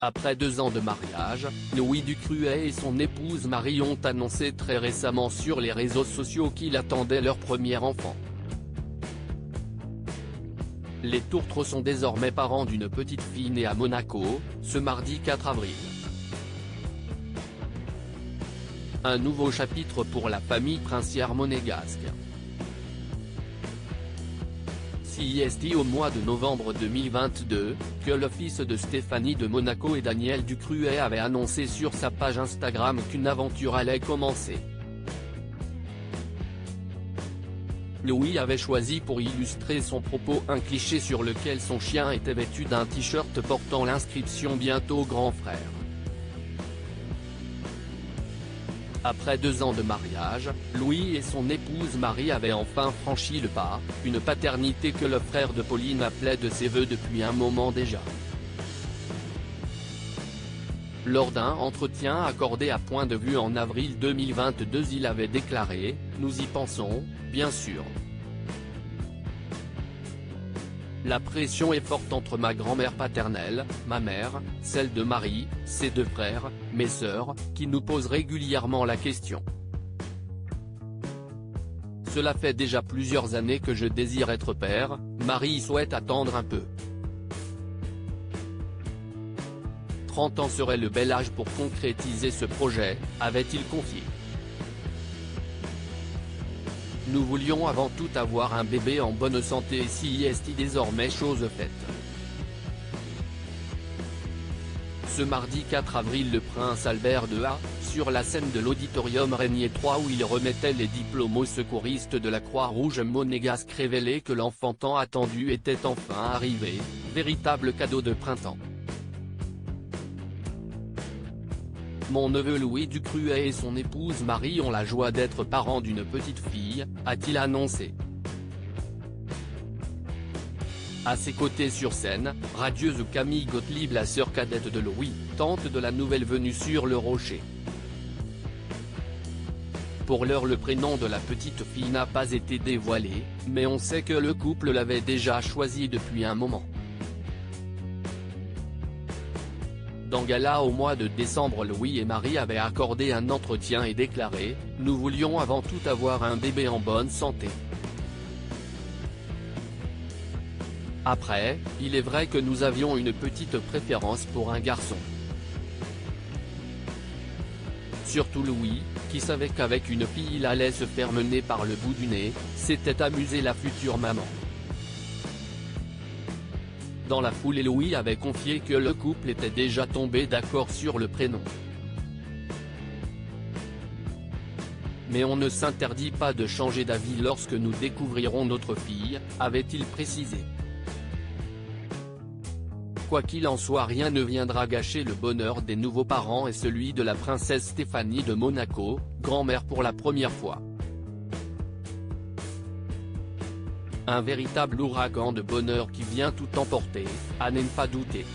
Après 2 ans de mariage, Louis Ducruet et son épouse Marie ont annoncé très récemment sur les réseaux sociaux qu'ils attendaient leur premier enfant. Les Tourtres sont désormais parents d'une petite fille née à Monaco, ce mardi 4 avril. Un nouveau chapitre pour la famille princière monégasque. CIST au mois de novembre 2022, que le fils de Stéphanie de Monaco et Daniel Ducruet avait annoncé sur sa page Instagram qu'une aventure allait commencer. Louis avait choisi pour illustrer son propos un cliché sur lequel son chien était vêtu d'un t-shirt portant l'inscription « Bientôt grand frère ». Après 2 ans de mariage, Louis et son épouse Marie avaient enfin franchi le pas, une paternité que le frère de Pauline appelait de ses vœux depuis un moment déjà. Lors d'un entretien accordé à Point de Vue en avril 2022, il avait déclaré « Nous y pensons, bien sûr. La pression est forte entre ma grand-mère paternelle, ma mère, celle de Marie, ses 2 frères, mes sœurs, qui nous posent régulièrement la question. Cela fait déjà plusieurs années que je désire être père, Marie souhaite attendre un peu. 30 ans serait le bel âge pour concrétiser ce projet, avait-il confié. Nous voulions avant tout avoir un bébé en bonne santé et CIST désormais chose faite. Ce mardi 4 avril le prince Albert II a, sur la scène de l'auditorium Régnier 3 où il remettait les diplômes aux secouristes de la Croix-Rouge monégasque, révélé que l'enfant tant attendu était enfin arrivé, véritable cadeau de printemps. Mon neveu Louis Ducruet et son épouse Marie ont la joie d'être parents d'une petite fille, a-t-il annoncé. À ses côtés sur scène, radieuse Camille Gottlieb, la sœur cadette de Louis, tante de la nouvelle venue sur le rocher. Pour l'heure le prénom de la petite fille n'a pas été dévoilé, mais on sait que le couple l'avait déjà choisi depuis un moment. Dans gala au mois de décembre, Louis et Marie avaient accordé un entretien et déclaré « Nous voulions avant tout avoir un bébé en bonne santé. Après, il est vrai que nous avions une petite préférence pour un garçon. » Surtout Louis, qui savait qu'avec une fille il allait se faire mener par le bout du nez, s'était amusé la future maman. Dans la foulée, Louis avait confié que le couple était déjà tombé d'accord sur le prénom. Mais on ne s'interdit pas de changer d'avis lorsque nous découvrirons notre fille, avait-il précisé. Quoi qu'il en soit, rien ne viendra gâcher le bonheur des nouveaux parents et celui de la princesse Stéphanie de Monaco, grand-mère pour la première fois. Un véritable ouragan de bonheur qui vient tout emporter, à n'en pas douter.